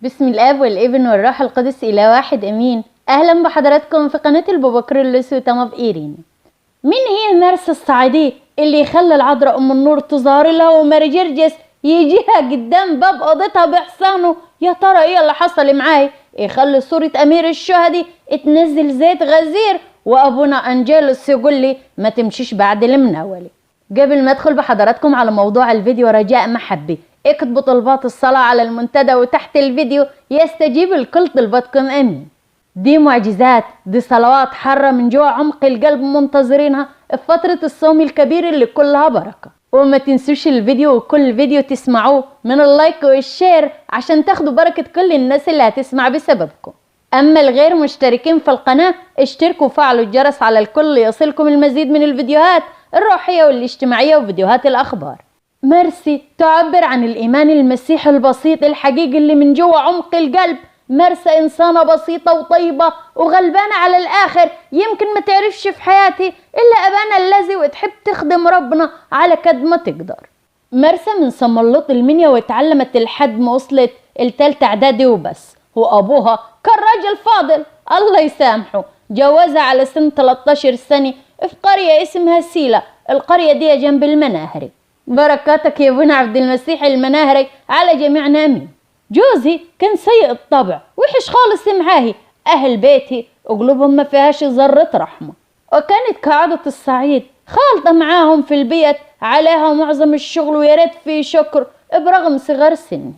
بسم الاب والابن والروح القدس اله واحد امين. اهلا بحضراتكم في قناه البابا كرولوس وتما بإيرين. مين هي مرسى الصعيديه اللي يخلي العذراء ام النور تظهر لها وماري جرجس يجيها قدام باب اوضتها بحصانه؟ يا ترى ايه اللي حصل معاه يخلي صوره امير الشهداء تنزل زيت غزير وابونا انجيلوس يقول لي ما تمشيش بعد المناوله؟ قبل ما ادخل بحضراتكم على موضوع الفيديو رجاء محبي اكتبوا طلبات الصلاة على المنتدى وتحت الفيديو يستجيب الكل طلباتكم امين. دي معجزات، دي صلوات حارة من جوا عمق القلب منتظرينها في فترة الصوم الكبير اللي كلها بركة. وما تنسوش الفيديو وكل فيديو تسمعوه من اللايك والشير عشان تاخدوا بركة كل الناس اللي هتسمع بسببكم. اما الغير مشتركين في القناة اشتركوا وفعلوا الجرس على الكل ليصلكم المزيد من الفيديوهات الروحية والاجتماعية وفيديوهات الاخبار. مرسي تعبر عن الإيمان المسيحي البسيط الحقيقي اللي من جوا عمق القلب. مرسى إنسانة بسيطة وطيبة وغلبانة على الآخر، يمكن ما تعرفش في حياتي إلا أبانا الذي وتحب تخدم ربنا على قد ما تقدر. مرسى من سملوط المنيا واتعلمت لحد ما وصلت التالتة إعدادي وبس، وأبوها كان راجل فاضل الله يسامحه جوزها على سن 13 سنة في قرية اسمها سيلة. القرية دي جنب المناهري. بركاتك يا ابونا عبد المسيح المناهري على جميعنا امين. جوزي كان سيء الطبع وحش خالص معاهي، اهل بيتي قلوبهم ما فيهاش ذره رحمه، وكانت كعادة الصعيد خالطه معاهم في البيت عليها معظم الشغل ويا ريت في شكر برغم صغر سني.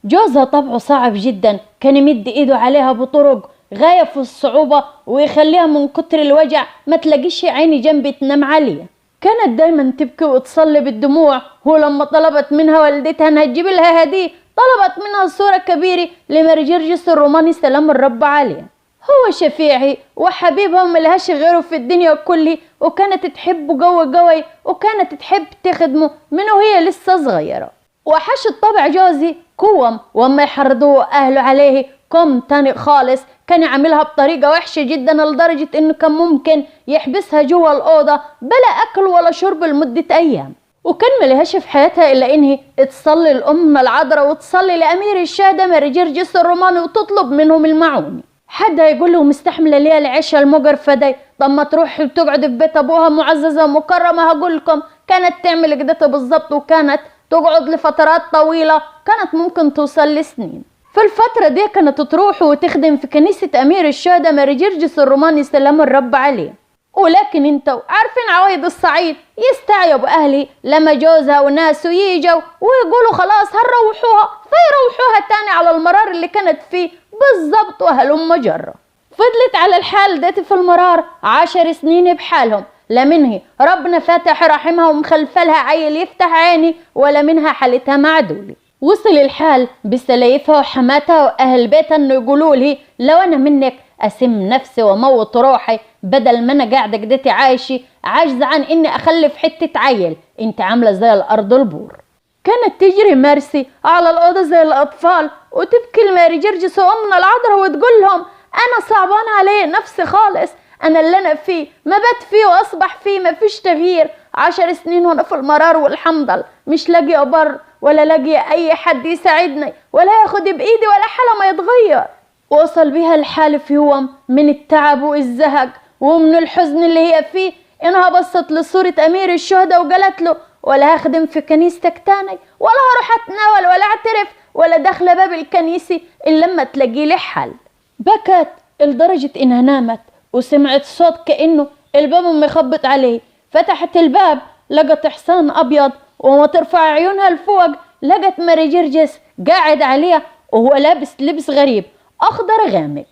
جوزها طبعه صعب جدا، كان يمد ايده عليها بطرق غايه في الصعوبه ويخليها من كتر الوجع ما تلاقيش عيني جنبي تنام عليها. كانت دايما تبكي وتصلي بالدموع، ولما طلبت منها والدتها انها تجيب لها هديه طلبت منها صورة كبيرة لماري جرجس الروماني سلام الرب عليه. هو شفيعي وحبيبها وملهاش غيره في الدنيا كلها، وكانت تحبه قوي قوي وكانت تحب تخدمه من وهي لسه صغيرة. وحش الطبع جوزي كوم، وما يحرضوه اهله عليه كوم تاني خالص. كان يعملها بطريقة وحشة جدا لدرجة انه كان ممكن يحبسها جوا الأوضة بلا أكل ولا شرب لمدة أيام. وكان ملهاش في حياتها إلا إنها تصلي لأمنا العذراء وتصلي لأمير الشهداء ماري جرجس الروماني وتطلب منهم المعونة. حد هيقول له مستحملة ليه العيشة المقرفة دي؟ طب ما تروح تقعد في بيت أبوها معززة ومكرمة. هقول لكم كانت تعمل كده بالظبط، وكانت تقعد لفترات طويلة، كانت ممكن توصل لسنين. في الفترة دي كانت تروح وتخدم في كنيسة أمير الشهداء ماري جرجس الروماني سلام الرب عليه. ولكن انتوا عارفين عوايد الصعيد يستعيبوا أهلي لما جوزها وناسه ييجوا ويقولوا خلاص هنروحوها، فيروحوها تاني على المرار اللي كانت فيه بالظبط وهلم جرة. فضلت على الحال ديت في المرار 10 سنين بحالهم، لا منها ربنا فاتح رحمها ومخلفلها عيل يفتح عيني، ولا منها حالتها معدولة. وصل الحال بسلايفها وحماتها واهل بيتها انه يقولوا لي لو انا منك اسم نفسي واموت روحي بدل ما انا قاعده كدتي عايشه عاجزه عن اني اخلف حته عيل، انت عامله زي الارض البور. كانت تجري مرسي على الاوضه زي الاطفال وتبكي لماري جرجس وامنا العذراء وتقول لهم انا صعبان علي نفسي خالص، انا اللي انا فيه ما بات فيه واصبح فيه ما فيش تغيير. 10 سنين وانا في المرار والحمضل مش لاقيه بر ولا لاقيه اي حد يساعدني ولا ياخد بايدي ولا حاله ما يتغير. وصل بها الحال في يوم من التعب والزهق ومن الحزن اللي هي فيه انها بصت لصورة امير الشهداء وقالت له ولا هخدم في كنيستك تاني ولا هروح اتناول ولا اعترف ولا داخله باب الكنيسة الا لما تلاقي لي حل. بكت لدرجة انها نامت وسمعت صوت كأنه الباب مخبط عليه. فتحت الباب لقت حصان ابيض، وما ترفع عيونها لفوق لقت ماري جرجس قاعد عليها وهو لابس لبس غريب اخضر غامق،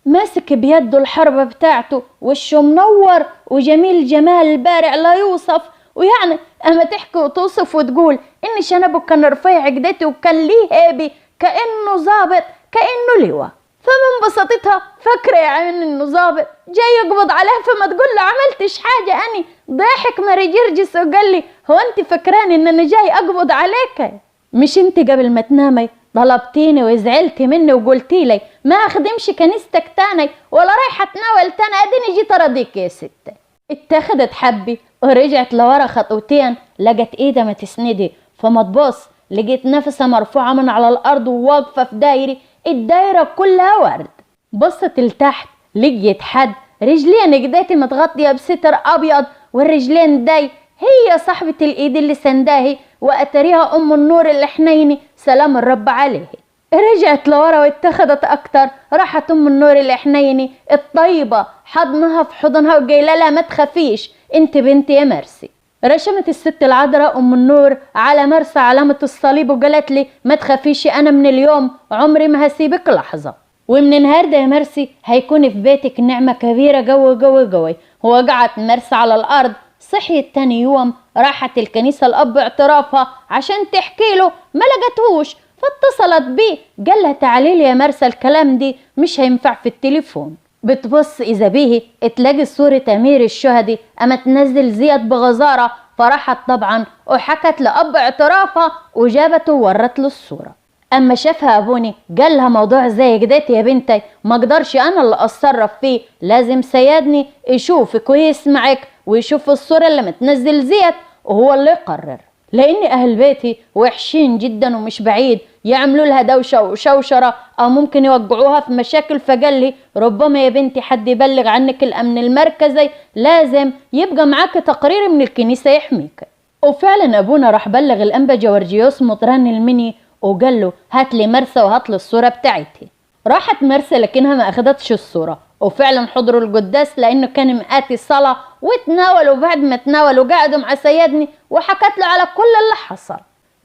ماسك بيده الحربة بتاعته، وشه منور وجميل جمال بارع لا يوصف. ويعني اما تحكي وتوصف وتقول ان شنبه كان رفيع جدتي وكان ليه هيبي كأنه ظابط كأنه لواء. فمن بساطتها فاكره يا عين انه ظابط جاي يقبض عليها، فما تقول له عملتش حاجه اني. ضحك ماري جرجس وقال لي هو انت فكراني ان انا جاي اقبض عليك؟ مش انت قبل ما تنامي طلبتيني وزعلتي مني وقلتي لي ما اخدمش كنيستك تاني ولا رايحه اتناول تاني، اديني جيت اراضيك يا ستة. اتخذت حبي ورجعت لورا خطوتين لقت ايدها ما تسندي، فما تبص لقيت نفسها مرفوعه من على الارض وواقفه في دايري الدايرة كلها ورد. بصت لتحت لقيت حد رجلين ايديتي متغطية بستر ابيض، والرجلين دي هي صاحبة الايد اللي سنداهي، واتريها ام النور الحنيني سلام الرب عليه. رجعت لورا واتخذت اكتر، راحت ام النور الحنيني الطيبة حضنها في حضنها وقايله لها ما تخافيش انت بنتي يا مرسي. رشمت الست العذراء ام النور على مرسى علامة الصليب وقالت لي ما تخافيش، انا من اليوم عمري ما هسيبك لحظة، ومن النهارده يا مرسي هيكون في بيتك نعمة كبيرة قوي قوي قوي. ووقعت مرسى على الارض. صحيت تاني يوم راحت الكنيسة الاب اعترافها عشان تحكي له، ما لقتهوش، فاتصلت بيه قال لها تعالي لي يا مرسى الكلام دي مش هينفع في التليفون. بتبص اذا بيه تلاقي صورة امير الشهدي، اما تنزل زياد بغزارة، فرحت طبعا وحكت لاب اعترافها وجابته وورت له الصورة. اما شافها ابوني قال لها موضوع زي كديت يا بنتي ما اقدرش انا اللي اتصرف فيه، لازم سيادني يشوفك ويسمعك ويشوف الصورة اللي متنزل زياد وهو اللي يقرر، لان اهل بيتي وحشين جدا ومش بعيد يعملوا لها دوشه وشوشره او ممكن يوقعوها في مشاكل. فقال لي ربما يا بنتي حد يبلغ عنك الامن المركزي، لازم يبقى معاك تقرير من الكنيسه يحميك. وفعلا ابونا راح بلغ الانبا جورجيوس مطران المني وقال له هات لي مرسى وهات لي الصوره بتاعتي. راحت مرسى لكنها ما اخدتش الصوره، وفعلا حضروا القداس لانه كان مآتي الصلاه وتناولوا. بعد ما تناولوا قعدوا مع سيدني وحكت له على كل اللي حصل.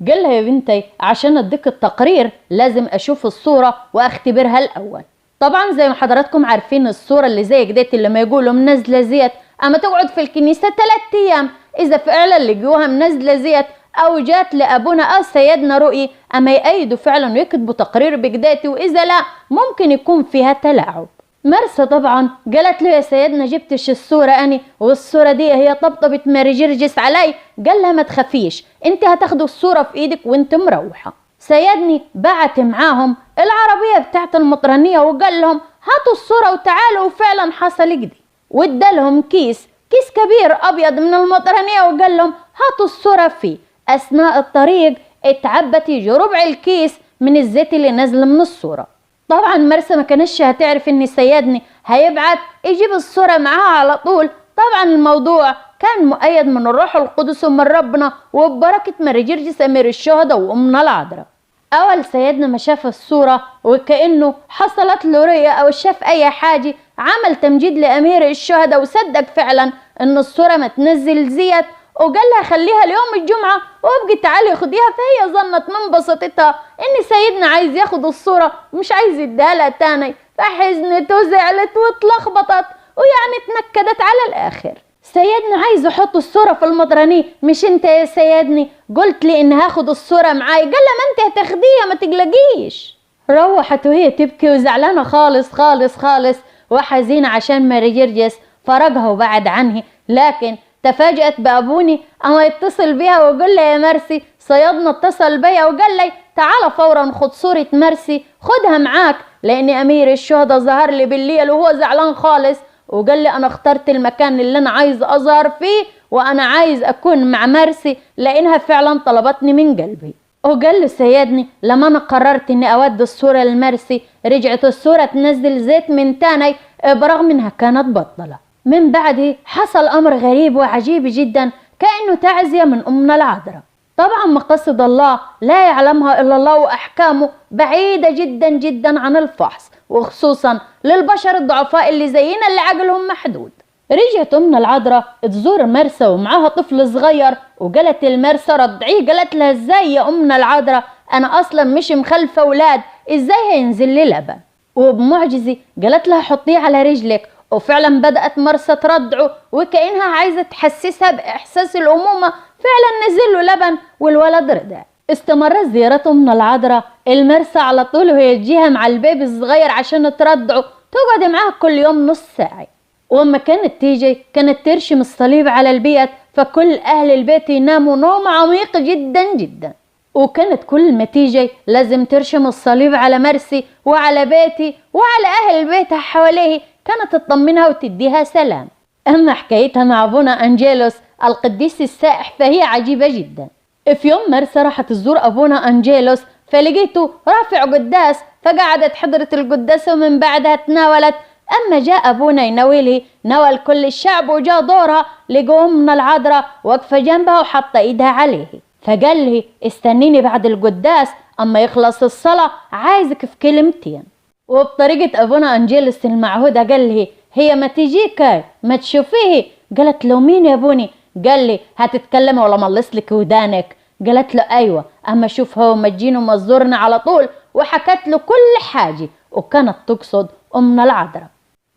قال لها يا بنتي عشان اديك التقرير لازم اشوف الصوره واختبرها الاول. طبعا زي ما حضراتكم عارفين الصوره اللي زي كديت اللي ما يقولوا منزله زيت اما تقعد في الكنيسه 3 ايام، اذا فعلا لقوها منزله زيت او جات لابونا او سيدنا رؤي اما يأيدوا فعلا ويكتبوا تقرير بكديتي، واذا لا ممكن يكون فيها تلاعب. مرسى طبعا قالت له يا سيدنا جبتش الصورة اني، والصورة دي هي طبطبت ماري جرجس علي. قال لها ما تخافيش انت هتاخدوا الصورة في ايدك وانت مروحة. سيدني بعت معاهم العربية بتاعت المطرانية وقال لهم هاتوا الصورة وتعالوا، وفعلا حصل كده. وادالهم كيس كبير ابيض من المطرانية وقال لهم هاتوا الصورة فيه. اثناء الطريق اتعبت يجي ربع الكيس من الزيت اللي نزل من الصورة. طبعا مرسى ما كانش هتعرف ان سيدني هيبعت يجيب الصورة معاها على طول. طبعا الموضوع كان مؤيد من الروح القدس ومن ربنا وببركة ماري جرجس امير الشهداء وامنا العذراء. اول سيدنا ما شاف الصورة وكأنه حصلت له رؤية او شاف اي حاجة، عمل تمجيد لامير الشهداء وصدق فعلا ان الصورة ما تنزل زيت، وقال لها خليها ليوم الجمعة وابقي تعالي خديها. فهي ظنت من بساطتها ان سيدنا عايز ياخد الصورة ومش عايز يديها لها تاني، فحزنت وزعلت واتلخبطت ويعني اتنكدت على الاخر. سيدنا عايز يحط الصورة في المطرانية، مش انت يا سيدني قلت لي ان هاخد الصورة معاي؟ قال لها ما انت هتاخديها ما تقلقيش. روحت وهي تبكي وزعلانة خالص خالص خالص وحزينة عشان ماري جرجس فرجها وبعد عنه. لكن تفاجأت بأبوني اما يتصل بيها ويقول لها يا مرسي صيادنا اتصل بيا وقال لي تعال فورا خد صورة مرسي خدها معاك، لان امير الشهداء ظهر لي بالليل وهو زعلان خالص وقال لي انا اخترت المكان اللي انا عايز اظهر فيه وانا عايز اكون مع مرسي لانها فعلا طلبتني من قلبي. وقال له سيدني لما انا قررت اني اودي الصورة لمرسي رجعت الصورة تنزل زيت من تاني برغم انها كانت بطلة. من بعده حصل امر غريب وعجيب جدا كأنه تعزية من امنا العذراء. طبعا مقاصد الله لا يعلمها الا الله واحكامه بعيدة جدا جدا عن الفحص، وخصوصا للبشر الضعفاء اللي زينا اللي عقلهم محدود. رجعت امنا العذراء تزور مرسى ومعاها طفل صغير وقالت المرسى رضعيه. قالت لها ازاي يا امنا العذراء انا اصلا مش مخلفه اولاد، ازاي هينزل لي لبن؟ وبمعجزه قالت لها حطيه على رجلك، وفعلا بدأت مرسى ترضعه وكأنها عايزة تحسسها بإحساس الأمومة. فعلا نزل له لبن والولد رضع. استمرت زيارة أمنا العذراء المرسى على طول وهي تجيها مع البيبي الصغير عشان ترضعه، تقعد معاها كل يوم نص ساعة. وأما كانت تيجي كانت ترشم الصليب على البيت، فكل أهل البيت يناموا نوم عميق جدا جدا. وكانت كل ما تيجي لازم ترشم الصليب على مرسي وعلى بيتي وعلى أهل بيتها حواليه، كانت تطمنها وتديها سلام. أما حكايتها مع أبونا أنجيلوس القديس السائح فهي عجيبة جدا. في يوم مرسى راحت تزور أبونا أنجيلوس فلقيته رافع قداس، فقعدت حضرة القداس ومن بعدها تناولت. أما جاء أبونا يناولي ناول كل الشعب، وجاء دورها لقوا أمنا العذراء واقفة جنبها وحاطة إيدها عليه. فقال لي استنيني بعد القداس أما يخلص الصلاة، عايزك في كلمتين. وبطريقة أبونا أنجيلوس المعهودة قال لي هي ما تجيك ما تشوفيه. قالت له مين يا ابوني؟ قال لي هتتكلم ولا ملص لك ودانك؟ قالت له أيوة، أما شوف هو مجين ومزورنا على طول. وحكت له كل حاجة، وكانت تقصد أمنا العذراء.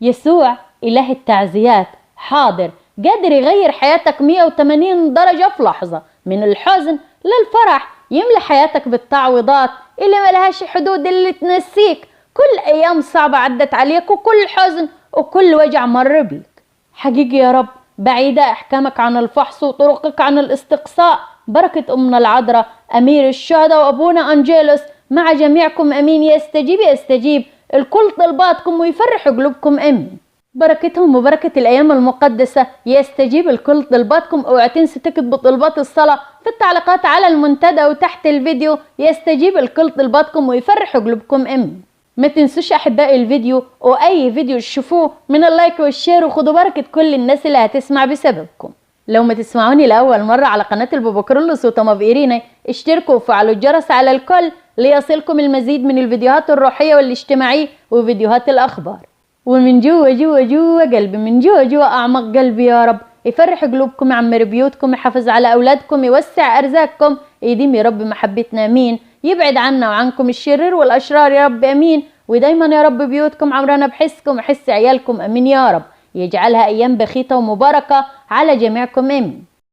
يسوع إله التعزيات حاضر، قادر يغير حياتك 180 درجة في لحظة، من الحزن للفرح، يملى حياتك بالتعويضات اللي ملهاش حدود، اللي تنسيك كل أيام صعبة عدت عليك وكل حزن وكل وجع مر بيك. حقيقي يا رب بعيدة أحكامك عن الفحص وطرقك عن الاستقصاء. بركة أمنا العذراء أمير الشهداء وأبونا أنجيلوس مع جميعكم أمين. يستجيب الكل طلباتكم ويفرح قلوبكم أمين. بركتهم وبركة الأيام المقدسة يستجيب الكل طلباتكم. اوعوا تنسوا تكتبوا طلبات الصلاة في التعليقات على المنتدى وتحت الفيديو. يستجيب الكل طلباتكم ويفرح قلوبكم أمين. ما تنسوش أحبائي الفيديو وأي فيديو تشوفوه من اللايك والشير، وخدوا بركة كل الناس اللي هتسمع بسببكم. لو ما تسمعوني لأول مرة على قناة البابا كيرلس وطماف إيرينا، اشتركوا وفعلوا الجرس على الكل ليصلكم المزيد من الفيديوهات الروحية والاجتماعية وفيديوهات الأخبار. ومن جوا قلبي، من جوا أعمق قلبي، يا رب يفرح قلوبكم، يعمر بيوتكم، يحافظ على أولادكم، يوسع أرزاقكم، يديم يا رب محبتنا أمين. يبعد عنا وعنكم الشرير والأشرار يا رب أمين. ودايما يا رب بيوتكم عمرنا بحسكم وحس عيالكم أمين يا رب. يجعلها أيام بخيتة ومباركة على جميعكم أمين.